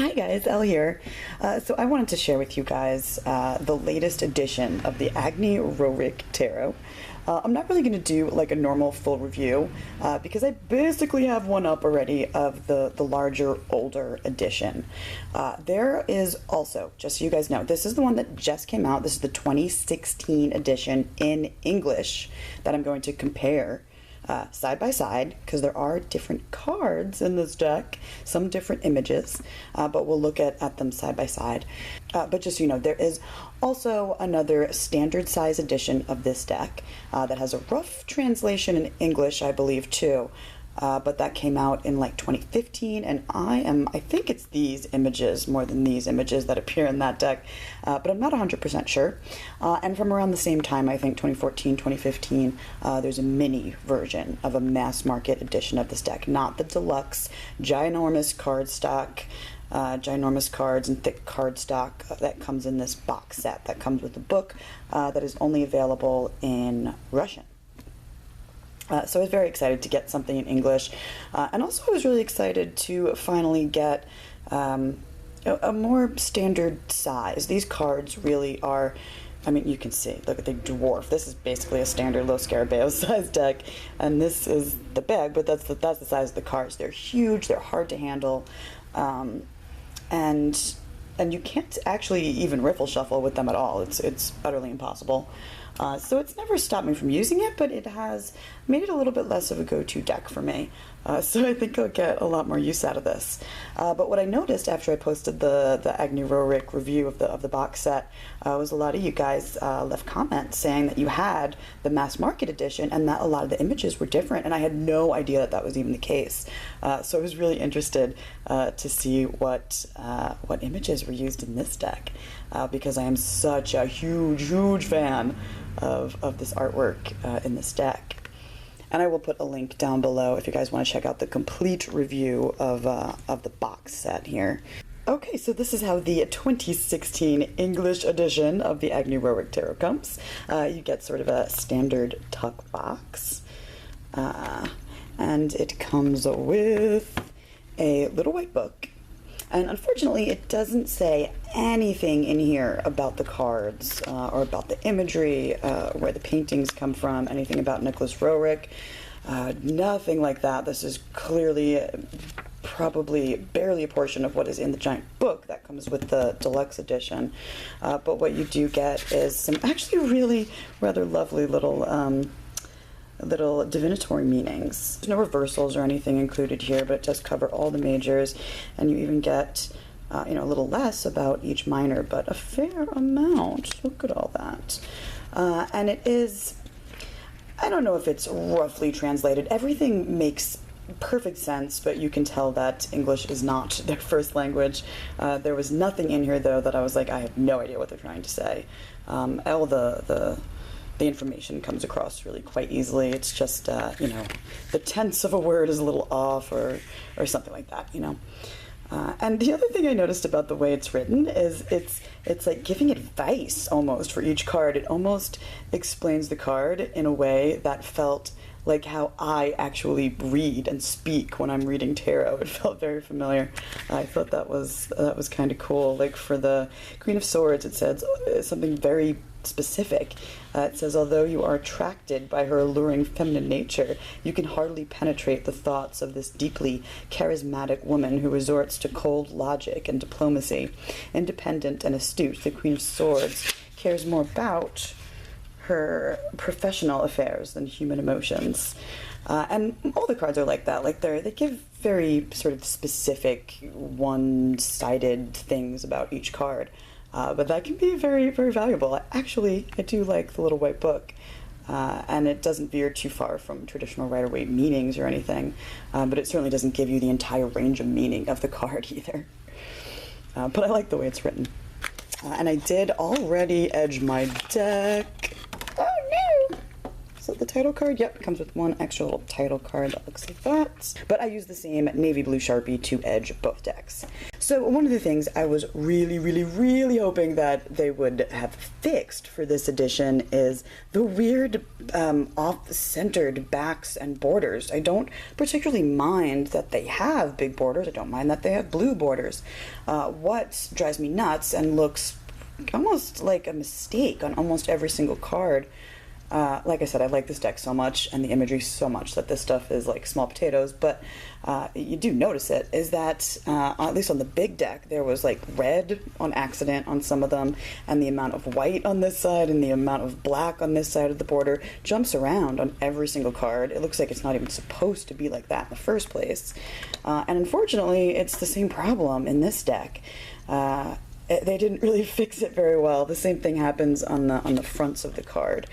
Hi guys, Elle here. So I wanted to share with you guys the latest edition of the Agni Roerich Tarot. I'm not really going to do like a normal full review because I basically have one up already of the larger, older edition. There is also, just so you guys know, this is the one that just came out. This is the 2016 edition in English that I'm going to compare side by side, because there are different cards in this deck, some different images, but we'll look at them side by side. But just so you know, there is also another standard size edition of this deck that has a rough translation in English, I believe, too. But that came out in like 2015, and I think it's these images more than these images that appear in that deck, but I'm not 100% sure. And from around the same time, I think 2014, 2015, there's a mini version of a mass market edition of this deck, not the deluxe, ginormous cardstock, ginormous cards and thick cardstock that comes in this box set that comes with the book that is only available in Russian. So I was very excited to get something in English, and also I was really excited to finally get a more standard size. These cards really are, I mean, you can see, look at the dwarf. This is basically a standard Los Scarabeo size deck, and this is the bag, but that's the size of the cards. They're huge, they're hard to handle, and you can't actually even riffle shuffle with them at all. It's utterly impossible. So it's never stopped me from using it, but it has made it a little bit less of a go-to deck for me. So I think I'll get a lot more use out of this. But what I noticed after I posted the Agni Roerich review of the box set was a lot of you guys left comments saying that you had the mass market edition and that a lot of the images were different, and I had no idea that that was even the case. So I was really interested to see what images were used in this deck, because I am such a huge fan of this artwork in this deck. And I will put a link down below if you guys want to check out the complete review of the box set here. Okay, so this is how the 2016 English edition of the Agni Roerich Tarot comes. You get sort of a standard tuck box, and it comes with a little white book. And unfortunately, it doesn't say anything in here about the cards or about the imagery, where the paintings come from, anything about Nicholas Roerich. Nothing like that. This is clearly probably barely a portion of what is in the giant book that comes with the deluxe edition. But what you do get is some actually really rather lovely little divinatory meanings. There's no reversals or anything included here, but it does cover all the majors, and you even get a little less about each minor, but a fair amount. Look at all that. And it is, I don't know if it's roughly translated. Everything makes perfect sense, but you can tell that English is not their first language. There was nothing in here, though, that I was like, I have no idea what they're trying to say. All the information comes across really quite easily. It's just, the tense of a word is a little off or something like that, And the other thing I noticed about the way it's written is it's like giving advice almost for each card. It almost explains the card in a way that felt like how I actually read and speak when I'm reading tarot. It felt very familiar. I thought that was kind of cool. Like for the Queen of Swords, it says something very specific. It says, although you are attracted by her alluring feminine nature, you can hardly penetrate the thoughts of this deeply charismatic woman who resorts to cold logic and diplomacy. Independent and astute, the Queen of Swords cares more about her professional affairs than human emotions. And all the cards are like that. Like they give very sort of specific, one-sided things about each card. But that can be very, very valuable. Actually, I do like the little white book, and it doesn't veer too far from traditional Rider-Waite meanings or anything, but it certainly doesn't give you the entire range of meaning of the card either. But I like the way it's written. And I did already edge my deck. Oh no! Is that the title card? Yep, it comes with one extra little title card that looks like that. But I use the same navy blue Sharpie to edge both decks. So one of the things I was really hoping that they would have fixed for this edition is the weird off-centered backs and borders. I don't particularly mind that they have big borders. I don't mind that they have blue borders. What drives me nuts and looks almost like a mistake on almost every single card, like I said, I like this deck so much and the imagery so much that this stuff is like small potatoes, but you do notice it, is that at least on the big deck there was like red on accident on some of them, and the amount of white on this side and the amount of black on this side of the border jumps around on every single card. It looks like it's not even supposed to be like that in the first place, and unfortunately it's the same problem in this deck. They didn't really fix it very well. The same thing happens on the fronts of the card.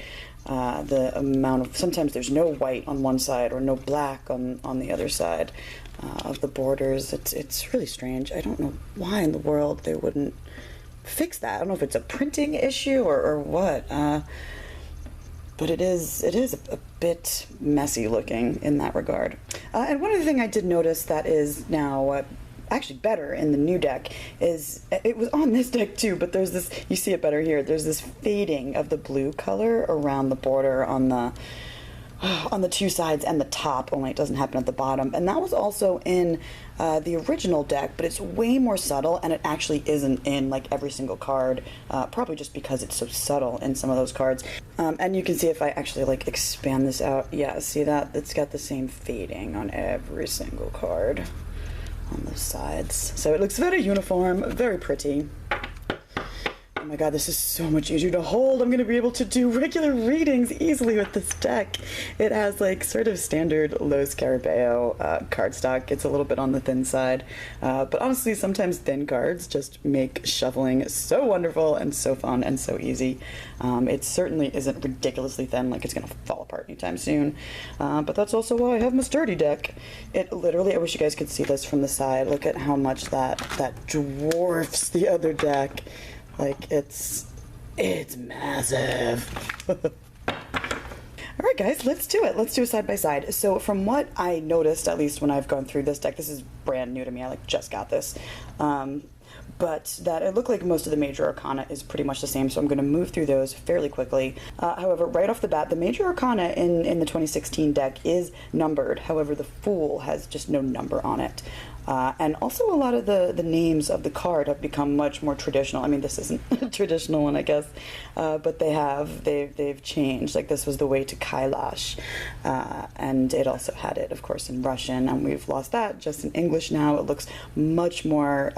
The amount of, sometimes there's no white on one side or no black on the other side of the borders. It's really strange. I don't know why in the world they wouldn't fix that. I don't know if it's a printing issue or what, but it is a bit messy looking in that regard. And one other thing I did notice that is now actually better in the new deck is, it was on this deck too, but there's this, you see it better here, there's this fading of the blue color around the border on the two sides and the top, only it doesn't happen at the bottom. And that was also in the original deck, but it's way more subtle, and it actually isn't in like every single card, probably just because it's so subtle in some of those cards. And you can see if I actually like expand this out, yeah, see that? It's got the same fading on every single card on the sides. So it looks very uniform, very pretty. Oh my god, this is so much easier to hold. I'm going to be able to do regular readings easily with this deck. It has like sort of standard low Scarabeo cardstock. It's a little bit on the thin side, but honestly sometimes thin cards just make shuffling so wonderful and so fun and so easy. It certainly isn't ridiculously thin, like it's going to fall apart anytime soon, but that's also why I have my sturdy deck. It literally, I wish you guys could see this from the side. Look at how much that dwarfs the other deck. Like, it's massive. All right, guys, let's do it. Let's do a side by side. So from what I noticed, at least when I've gone through this deck, this is brand new to me. I like just got this. But that it looked like most of the major arcana is pretty much the same, so I'm going to move through those fairly quickly. However, right off the bat, the major arcana in the 2016 deck is numbered. However, the Fool has just no number on it. And also a lot of the names of the card have become much more traditional. I mean, this isn't a traditional one, I guess, but they've changed. Like, this was the way to Kailash, and it also had it, of course, in Russian, and we've lost that. Just in English now, it looks much more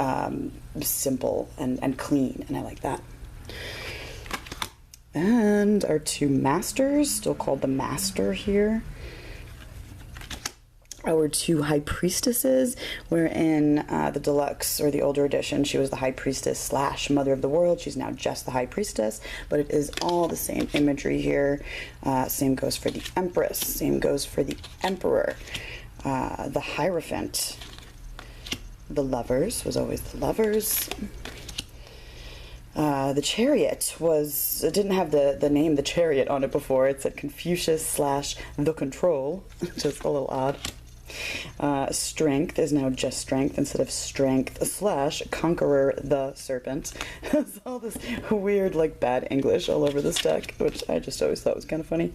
simple and clean, and I like that. And our two masters, still called the Master here. Our two High Priestesses, where in the deluxe or the older edition she was the High Priestess slash Mother of the World. She's now just the High Priestess, but it is all the same imagery here. Same goes for the Empress, same goes for the Emperor. The Hierophant, the Lovers, was always the Lovers. The Chariot didn't have the name The Chariot on it before. It said Confucius slash The Control, which is a little odd. Strength is now just Strength instead of Strength slash Conqueror the Serpent. There's all this weird, like, bad English all over this deck, which I just always thought was kind of funny.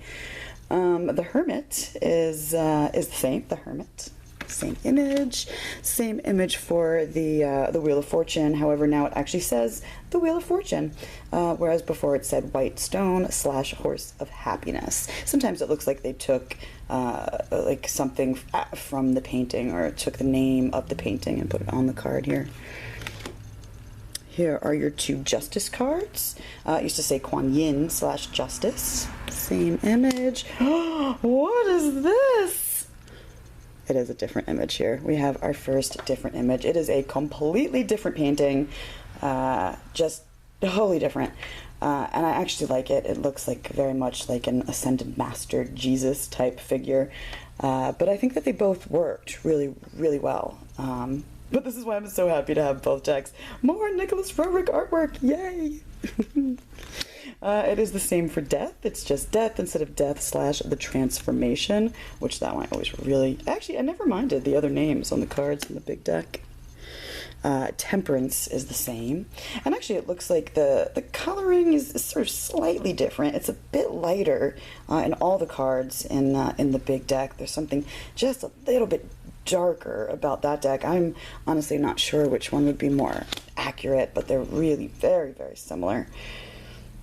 The Hermit is the same. The Hermit. Same image for the Wheel of Fortune. However, now it actually says the Wheel of Fortune, whereas before it said White Stone slash Horse of Happiness. Sometimes it looks like they took like something from the painting, or took the name of the painting and put it on the card here. Here are your two Justice cards. It used to say Kuan Yin slash Justice. Same image. What is this? It is a different image here. We have our first different image. It is a completely different painting, just wholly different. And I actually like it. It looks like very much like an ascended master Jesus type figure. But I think that they both worked really, really well. But this is why I'm so happy to have both decks. More Nicholas Roerich artwork, yay! It is the same for Death. It's just Death instead of Death slash the Transformation, which that one I always really... Actually, I never minded the other names on the cards in the big deck. Temperance is the same. And actually it looks like the coloring is sort of slightly different. It's a bit lighter in all the cards in the big deck. There's something just a little bit darker about that deck. I'm honestly not sure which one would be more accurate, but they're really very, very similar.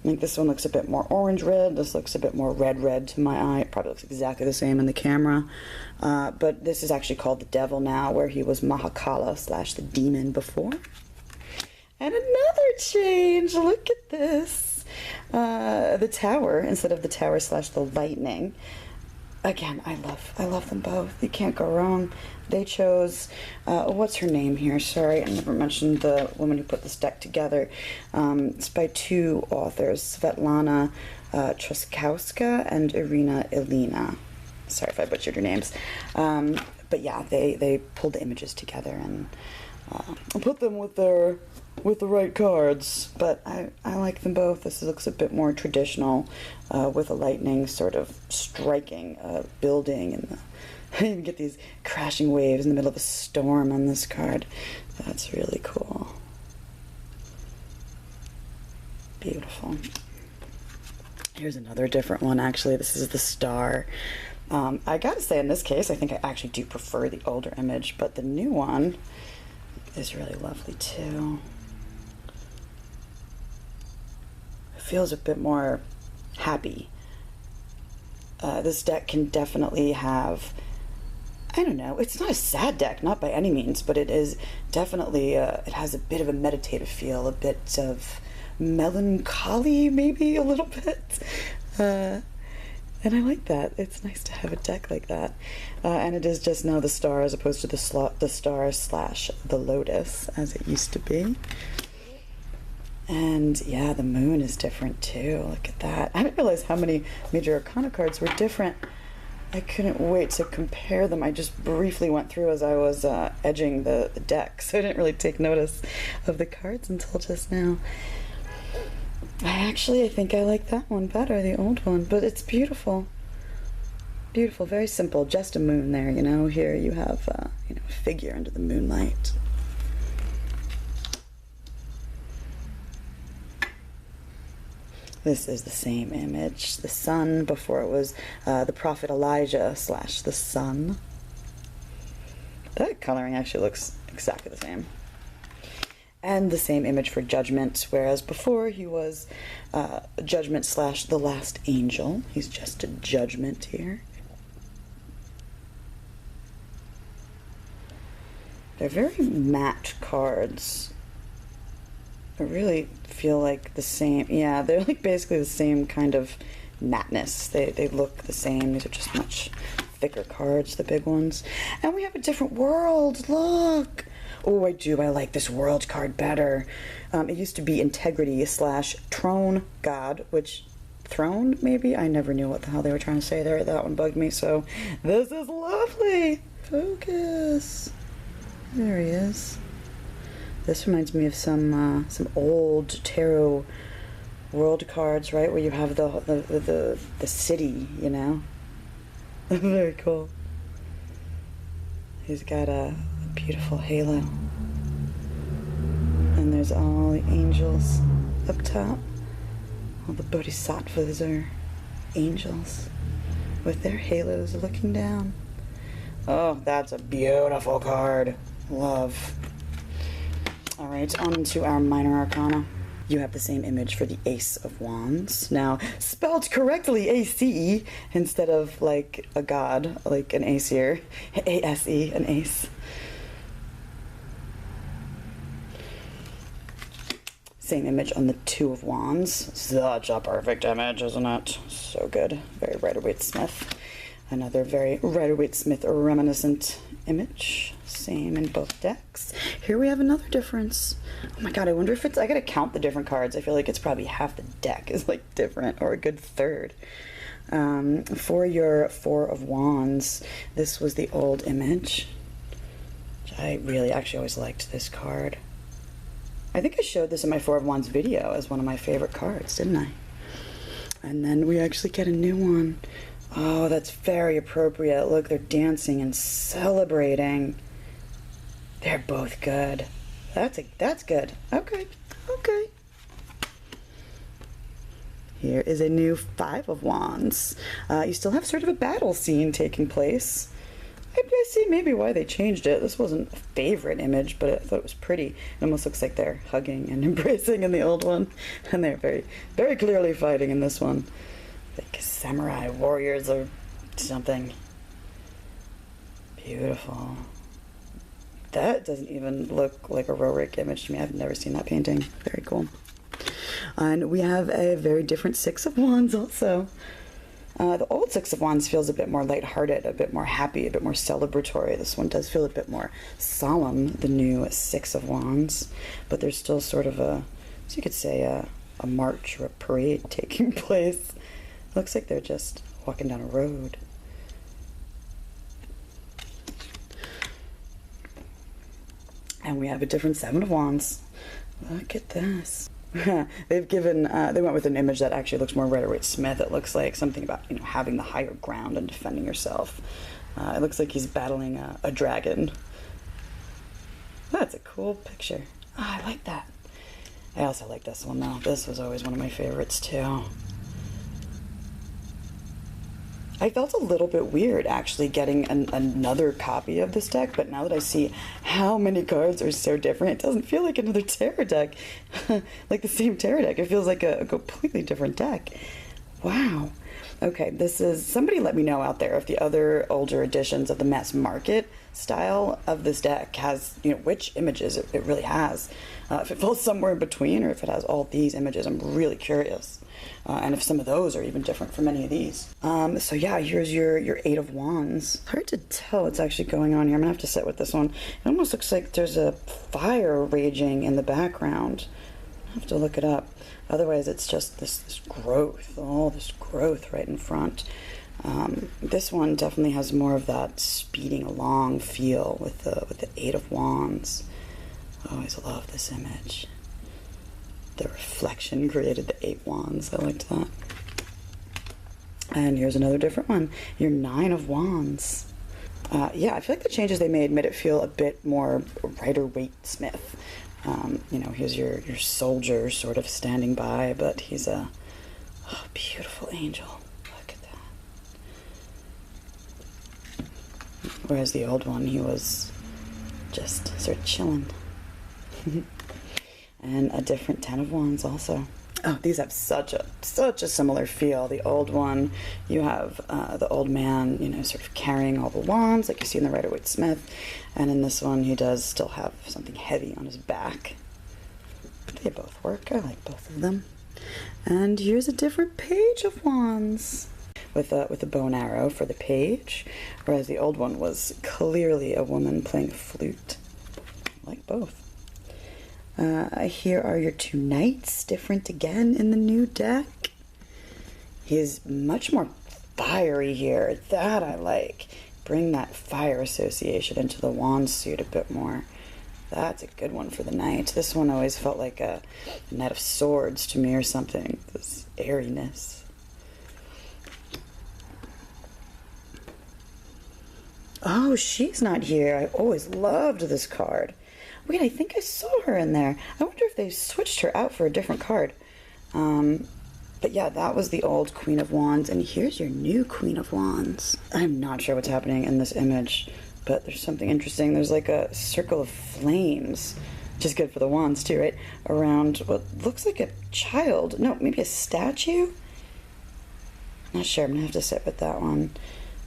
I think this one looks a bit more orange-red. This looks a bit more red-red to my eye. It probably looks exactly the same in the camera. But this is actually called the Devil now, where he was Mahakala / the demon before. And another change. Look at this. The Tower, instead of the Tower / the Lightning. Again, I love them both. You can't go wrong. They chose, what's her name here? Sorry, I never mentioned the woman who put this deck together. It's by two authors, Svetlana Truskowska and Irina Ilina. Sorry if I butchered your names. But yeah, they pulled the images together and put them with the right cards. But I like them both. This looks a bit more traditional, with a lightning sort of striking a building, and I even get these crashing waves in the middle of a storm on this card. That's really cool. Beautiful. Here's another different one, actually. This is the Star. I gotta say, in this case, I think I actually do prefer the older image, but the new one is really lovely too. It feels a bit more happy. This deck can definitely have, I don't know, it's not a sad deck, not by any means, but it is definitely, it has a bit of a meditative feel, a bit of melancholy, maybe a little bit. And I like that. It's nice to have a deck like that. And it is just now the Star as opposed to the Star / the Lotus, as it used to be. And yeah, the Moon is different too. Look at that. I didn't realize how many Major Arcana cards were different. I couldn't wait to compare them. I just briefly went through as I was edging the deck, so I didn't really take notice of the cards until just now. I think I like that one better, the old one, but it's beautiful. Beautiful, very simple, just a moon there, you know. Here you have a figure under the moonlight. This is the same image, the sun. Before it was the prophet Elijah / the sun. That coloring actually looks exactly the same. And the same image for Judgment, whereas before he was Judgment / the last angel. He's just a Judgment here. They're very matte cards. I really feel like the same. Yeah, they're like basically the same kind of matteness. They look the same. These are just much thicker cards, the big ones. And we have a different world. Look. Oh, I like this world card better. It used to be Integrity / Throne God, which, throne, maybe? I never knew what the hell they were trying to say there. That one bugged me, so this is lovely. Focus. There he is. This reminds me of some old tarot world cards, right, where you have the city, you know? Very cool. He's got a beautiful halo. And there's all the angels up top. All the bodhisattvas are angels with their halos looking down. Oh, that's a beautiful card. Love. Alright, on to our minor arcana. You have the same image for the Ace of Wands. Now, spelled correctly A-C-E instead of like a god, like an Aesir. A-S-E, an ace. Same image on the Two of Wands. Such a perfect image, isn't it? So good. Very Rider-Waite-Smith. Another very Rider-Waite-Smith reminiscent image. Same in both decks. Here we have another difference. Oh my god, I wonder if it's... I gotta count the different cards. I feel like it's probably half the deck is like different, or a good third. For your Four of Wands, this was the old image. I really actually always liked this card. I think I showed this in my Four of Wands video as one of my favorite cards, didn't I? And then we actually get a new one. Oh, that's very appropriate. Look, they're dancing and celebrating. They're both good. That's good. Okay. Okay. Here is a new Five of Wands. You still have sort of a battle scene taking place. I see maybe why they changed it. This wasn't a favorite image, but I thought it was pretty. It almost looks like they're hugging and embracing in the old one, and they're very, very clearly fighting in this one. Like samurai warriors or something. Beautiful. That doesn't even look like a Roerich image to me. I've never seen that painting. Very cool. And we have a very different Six of Wands also. The old Six of Wands feels a bit more lighthearted, a bit more happy, a bit more celebratory. This one does feel a bit more solemn, the new Six of Wands. But there's still sort of a, so you could say, a march or a parade taking place. Looks like they're just walking down a road. And we have a different Seven of Wands. Look at this. They've given, they went with an image that actually looks more Rider-Waite-Smith. It looks like something about, you know, having the higher ground and defending yourself. It looks like he's battling a dragon. That's a cool picture. Oh, I like that. I also like this one though. This was always one of my favorites too. I felt a little bit weird actually getting another copy of this deck, but now that I see how many cards are so different, it doesn't feel like another tarot deck, like the same tarot deck. It feels like a completely different deck. Wow. Okay, this is, somebody let me know out there if the other older editions of the mass market style of this deck has, you know, which images it really has. If it falls somewhere in between or if it has all these images, I'm really curious. And if some of those are even different from any of these. So yeah, here's your Eight of Wands. It's hard to tell what's actually going on here. I'm gonna have to sit with this one. It almost looks like there's a fire raging in the background. I'll have to look it up. Otherwise, it's just this growth, all this growth right in front. This one definitely has more of that speeding along feel with the Eight of Wands. I always love this image. The reflection created the Eight Wands. I liked that. And here's another different one. Your Nine of Wands. Yeah, I feel like the changes they made it feel a bit more Rider-Waite-Smith. You know, here's your soldier sort of standing by, but he's a beautiful angel. Look at that. Whereas the old one, he was just sort of chilling. And a different Ten of Wands also. Oh, these have such a similar feel. The old one, you have the old man, you know, sort of carrying all the wands, like you see in the Rider-Waite-Smith. And in this one, he does still have something heavy on his back. They both work. I like both of them. And here's a different Page of Wands with a bow and arrow for the page, whereas the old one was clearly a woman playing a flute. I like both. Here are your two knights, different again in the new deck. He's much more fiery here. That I like. Bring that fire association into the wand suit a bit more. That's a good one for the knight. This one always felt like a knight of swords to me or something. This airiness. Oh, she's not here. I always loved this card. Wait, I think I saw her in there. I wonder if they switched her out for a different card. But yeah, that was the old Queen of Wands, and here's your new Queen of Wands. I'm not sure what's happening in this image, but there's something interesting. There's like a circle of flames, which is good for the wands too, right? Around what looks like a child. No, maybe a statue? Not sure. I'm gonna have to sit with that one.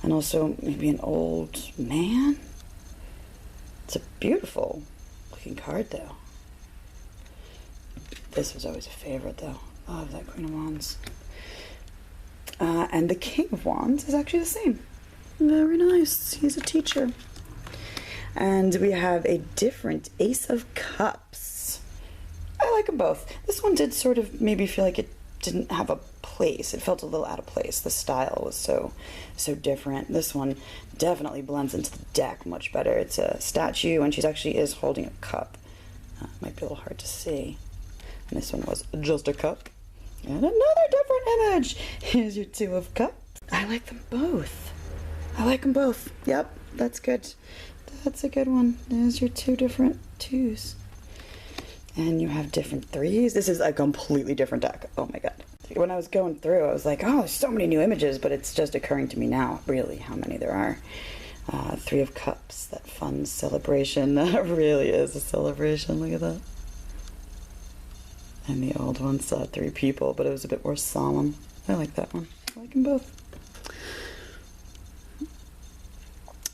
And also maybe an old man? It's a beautiful looking card though. This was always a favorite though. Love that Queen of Wands. And the King of Wands is actually the same. Very nice. He's a teacher. And we have a different Ace of Cups. I like them both. This one did sort of maybe feel like it didn't have a place. It felt a little out of place. The style was so different. This one definitely blends into the deck much better. It's a statue, and she actually is holding a cup. Might be a little hard to see. And this one was just a cup. And another different image. Here's your Two of Cups. I like them both. I like them both. Yep, that's good. That's a good one. There's your two different twos. And you have different threes. This is a completely different deck. Oh my god. When I was going through, I was like, oh, there's so many new images, but it's just occurring to me now, really, how many there are. Three of Cups, that fun celebration. That really is a celebration. Look at that. And the old one saw 3 people, but it was a bit more solemn. I like that one. I like them both.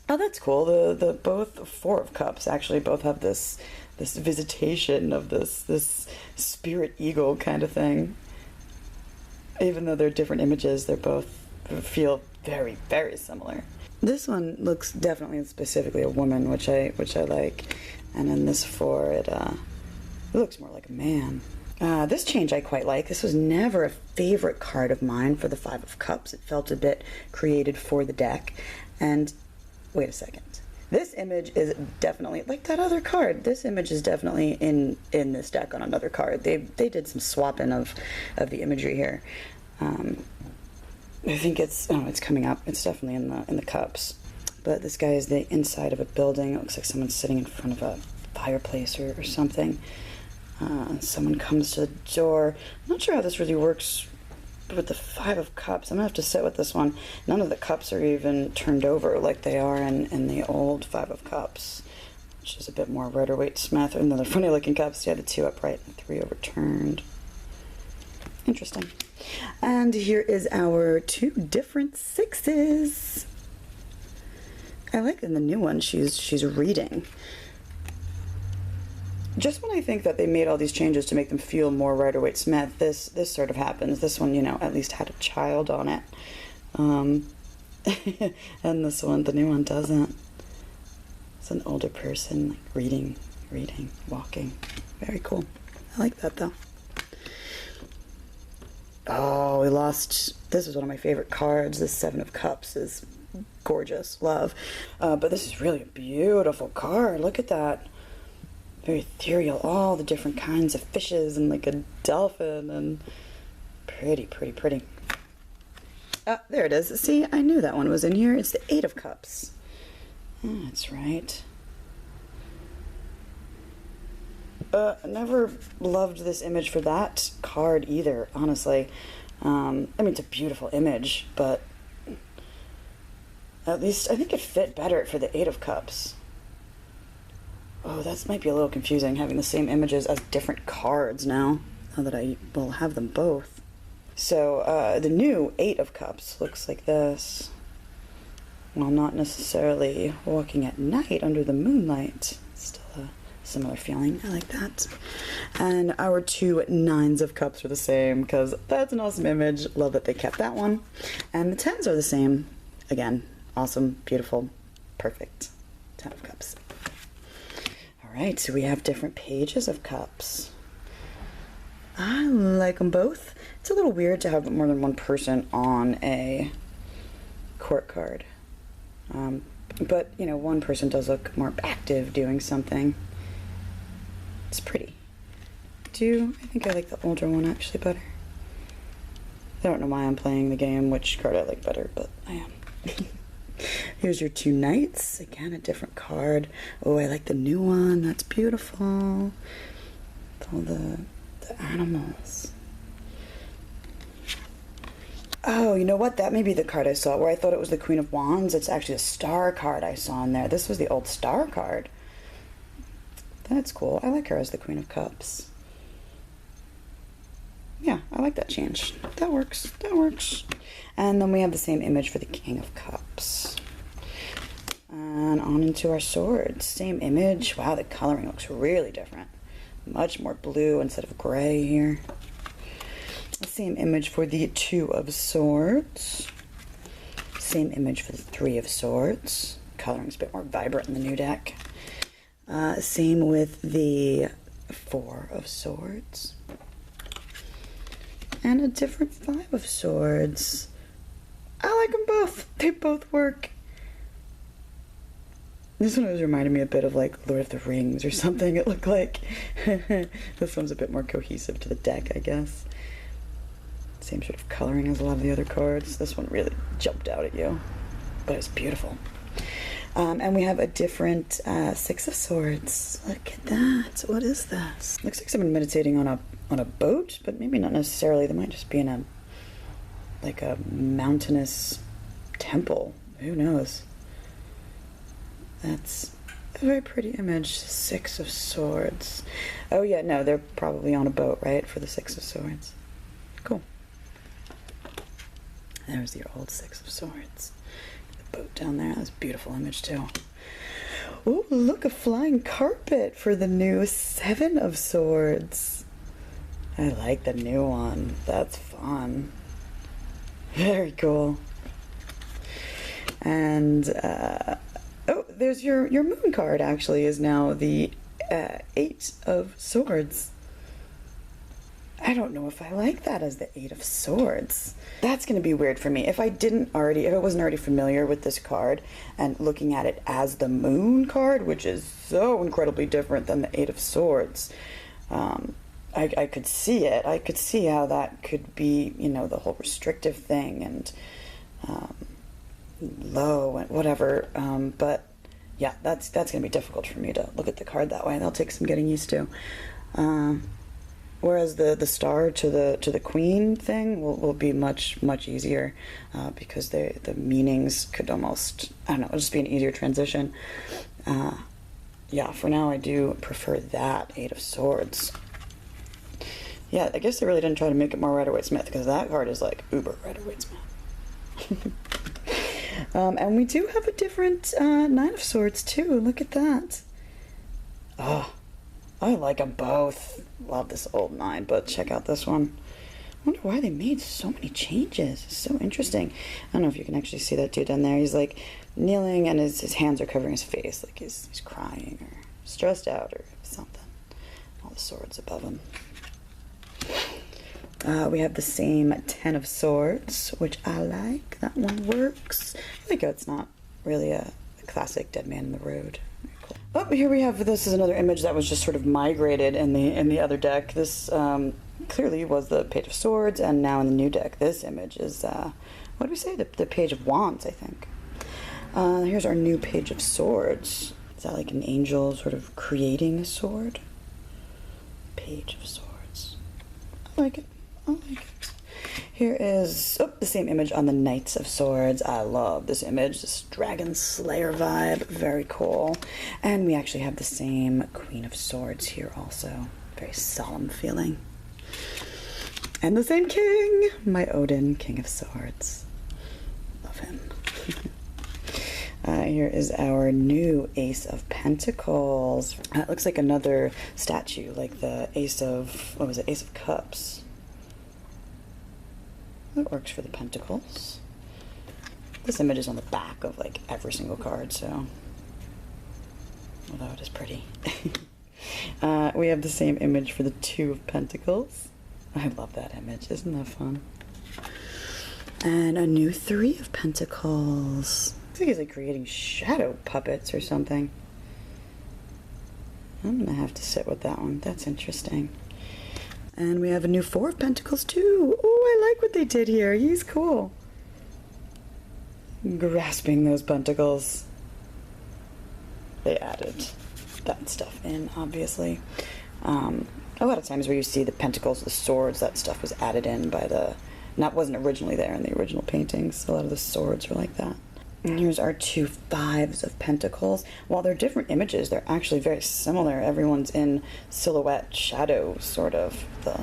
Oh, that's cool. The both 4 of Cups actually both have this visitation of this spirit eagle kind of thing. Even though they're different images, they both feel very, very similar. This one looks definitely and specifically a woman, which I like, and in this 4, it looks more like a man. This change I quite like. This was never a favorite card of mine for the 5 of Cups. It felt a bit created for the deck, and wait a second. This image is definitely like that other card. This image is definitely in this deck on another card. They did some swapping of the imagery here. I think it's coming up. It's definitely in the cups. But this guy is the inside of a building. It looks like someone's sitting in front of a fireplace or something. Someone comes to the door. I'm not sure how this really works with the 5 of Cups. I'm gonna have to sit with this one. None of the cups are even turned over like they are in the old 5 of Cups, which is a bit more Rider-Waite Smith. And then the funny looking cups, yeah, the 2 upright and 3 overturned. Interesting. And here is our 2 different 6s. I like in the new one she's reading. Just when I think that they made all these changes to make them feel more Rider-Waite Smith, this sort of happens. This one, at least had a child on it. And this one, the new one, doesn't. It's an older person, like reading, walking. Very cool. I like that, though. Oh, we lost. This is one of my favorite cards. This 7 of Cups is gorgeous. Love. But this is really a beautiful card. Look at that. Very ethereal, all the different kinds of fishes and like a dolphin, and pretty. Ah, there it is. See, I knew that one was in here. It's the 8 of Cups. Oh, that's right. Never loved this image for that card either, honestly. I mean, it's a beautiful image, but at least I think it fit better for the 8 of Cups. Oh, that might be a little confusing, having the same images as different cards now that I will have them both. So, the new 8 of Cups looks like this. While not necessarily walking at night under the moonlight, still a similar feeling. I like that. And our 2 9s of Cups are the same, because that's an awesome image. Love that they kept that one. And the 10s are the same. Again, awesome, beautiful, perfect. 10 of Cups. Alright, so we have different pages of Cups. I like them both. It's a little weird to have more than one person on a court card. But, one person does look more active doing something. It's pretty. I think I like the older one actually better. I don't know why I'm playing the game, which card I like better, but I am. Here's your 2 knights. Again, a different card. Oh, I like the new one. That's beautiful. With all the animals. Oh, you know what? That may be the card I saw where I thought it was the Queen of Wands. It's actually a star card I saw in there. This was the old star card. That's cool. I like her as the Queen of Cups. Yeah, I like that change. That works. That works. And then we have the same image for the King of Cups. And on into our swords. Same image. Wow, the coloring looks really different. Much more blue instead of gray here. The same image for the 2 of Swords. Same image for the 3 of Swords. Coloring's a bit more vibrant in the new deck. Same with the 4 of Swords. And a different 5 of Swords. I like them both. They both work. This one was reminding me a bit of like Lord of the Rings or something, it looked like. This one's a bit more cohesive to the deck, I guess. Same sort of coloring as a lot of the other cards. This one really jumped out at you, but it's beautiful. And we have a different Six of Swords. Look at that. What is this? Looks like someone meditating on a boat, but maybe not necessarily. They might just be in a mountainous temple. Who knows? That's a very pretty image. Six of Swords. Oh yeah, no, they're probably on a boat, right? For the Six of Swords. Cool. There's your old Six of Swords. The boat down there. That's a beautiful image too. Oh, look, a flying carpet for the new Seven of Swords. I like the new one. That's fun. Very cool. And oh, there's your moon card. Actually, is now the Eight of Swords. I don't know if I like that as the Eight of Swords. That's going to be weird for me. If I wasn't already familiar with this card and looking at it as the Moon card, which is so incredibly different than the Eight of Swords, I could see it. I could see how that could be, you know, the whole restrictive thing and low and whatever. But yeah, that's going to be difficult for me to look at the card that way. That'll take some getting used to. Whereas the star to the queen thing will be much easier because the meanings could almost, I don't know, it'll just be an easier transition. Yeah, for now I do prefer that Eight of Swords. Yeah, I guess they really didn't try to make it more Rider-Waite-Smith because that card is like uber Rider-Waite-Smith. And we do have a different Nine of Swords too. Look at that. Oh, I like them both. Love this old nine, but check out this one. I wonder why they made so many changes. It's so interesting. I don't know if you can actually see that dude down there. He's like kneeling and his hands are covering his face, like he's crying or stressed out or something. All the swords above him. We have the same Ten of Swords, which I like. That one works. I think it's not really a classic Dead Man in the Road. Very cool. Oh, here we have, this is another image that was just sort of migrated in the other deck. This clearly was the Page of Swords, and now in the new deck, this image is, what do we say? The Page of Wands, I think. Here's our new Page of Swords. Is that like an angel sort of creating a sword? Page of Swords. I like it. I like it. Here is the same image on the Knights of Swords. I love this image, this Dragon Slayer vibe. Very cool. And we actually have the same Queen of Swords here also. Very solemn feeling. And the same king, my Odin, King of Swords. Love him. Here is our new Ace of Pentacles. It looks like another statue, like the Ace of, what was it, Ace of Cups. That works for the Pentacles. This image is on the back of like every single card, so although it is pretty. We have the same image for the Two of Pentacles. I love that image. Isn't that fun? And a new Three of Pentacles. Looks like he's like creating shadow puppets or something. I'm gonna have to sit with that one. That's interesting. And we have a new Four of Pentacles too. Oh, I like what they did here. He's cool. Grasping those pentacles. They added that stuff in, obviously. A lot of times where you see the pentacles, the swords, that stuff was added in by wasn't originally there in the original paintings. A lot of the swords are like that. And here's our two Fives of Pentacles. While they're different images, they're actually very similar. Everyone's in silhouette shadow, sort of. The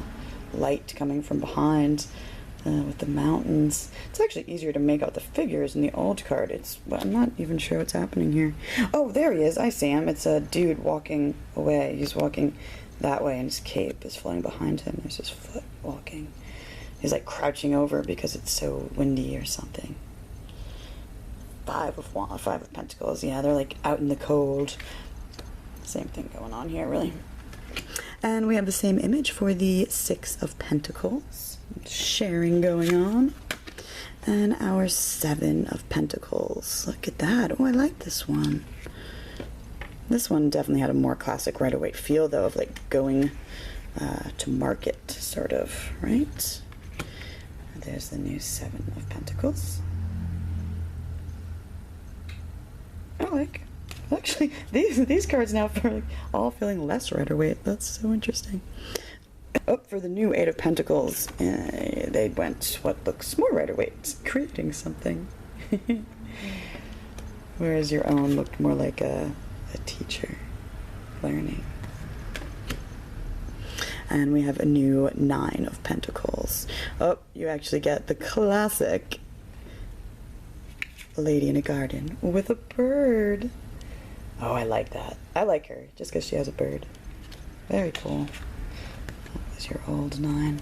light coming from behind with the mountains. It's actually easier to make out the figures in the old card. I'm not even sure what's happening here. Oh, there he is. I see him. It's a dude walking away. He's walking that way, and his cape is flying behind him. There's his foot walking. He's like crouching over because it's so windy or something. Five of Pentacles. Yeah, they're like out in the cold. Same thing going on here, really. And we have the same image for the Six of Pentacles. Sharing going on. And our Seven of Pentacles. Look at that. Oh, I like this one. This one definitely had a more classic Rider-Waite feel, though, of like going to market, sort of, right? There's the new Seven of Pentacles. like. Actually, these cards now are all feeling less Rider-Waite. That's so interesting. Oh, for the new Eight of Pentacles, they went what looks more Rider-Waite, creating something. Whereas your own looked more like a teacher, learning. And we have a new Nine of Pentacles. Oh, you actually get the classic lady in a garden with a bird. Oh, I like that. I like her just because she has a bird. Very cool. That was your old Nine.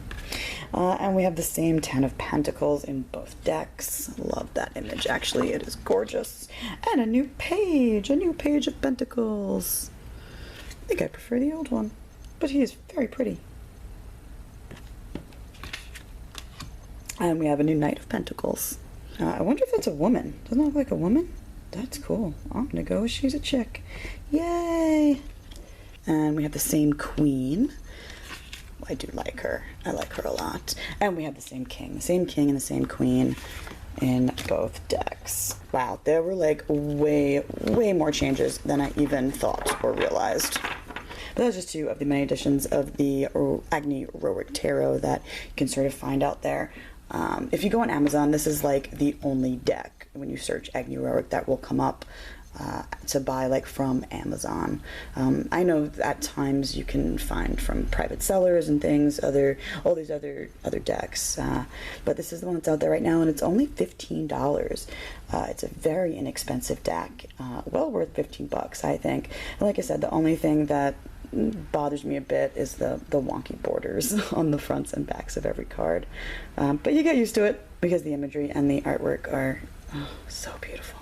And we have the same Ten of Pentacles in both decks. Love that image. Actually, it is gorgeous. And a new Page of Pentacles. I think I prefer the old one, but he is very pretty. And we have a new Knight of Pentacles. I wonder if that's a woman. Doesn't it look like a woman? That's cool. I'm gonna go with she's a chick. Yay! And we have the same Queen. I do like her. I like her a lot. And we have the same King. The same King and the same Queen in both decks. Wow, there were like way more changes than I even thought or realized. But those are just two of the many editions of the Agni Roerich Tarot that you can sort of find out there. If you go on Amazon, this is like the only deck when you search Agni Roerich that will come up to buy like from Amazon. I know at times you can find from private sellers and things, all these other decks, but this is the one that's out there right now, and it's only $15. It's a very inexpensive deck, well worth 15 bucks, I think. And like I said, the only thing that bothers me a bit is the wonky borders on the fronts and backs of every card, but you get used to it because the imagery and the artwork are so beautiful.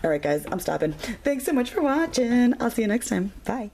All right, guys, I'm stopping. Thanks so much for watching. I'll see you next time. Bye.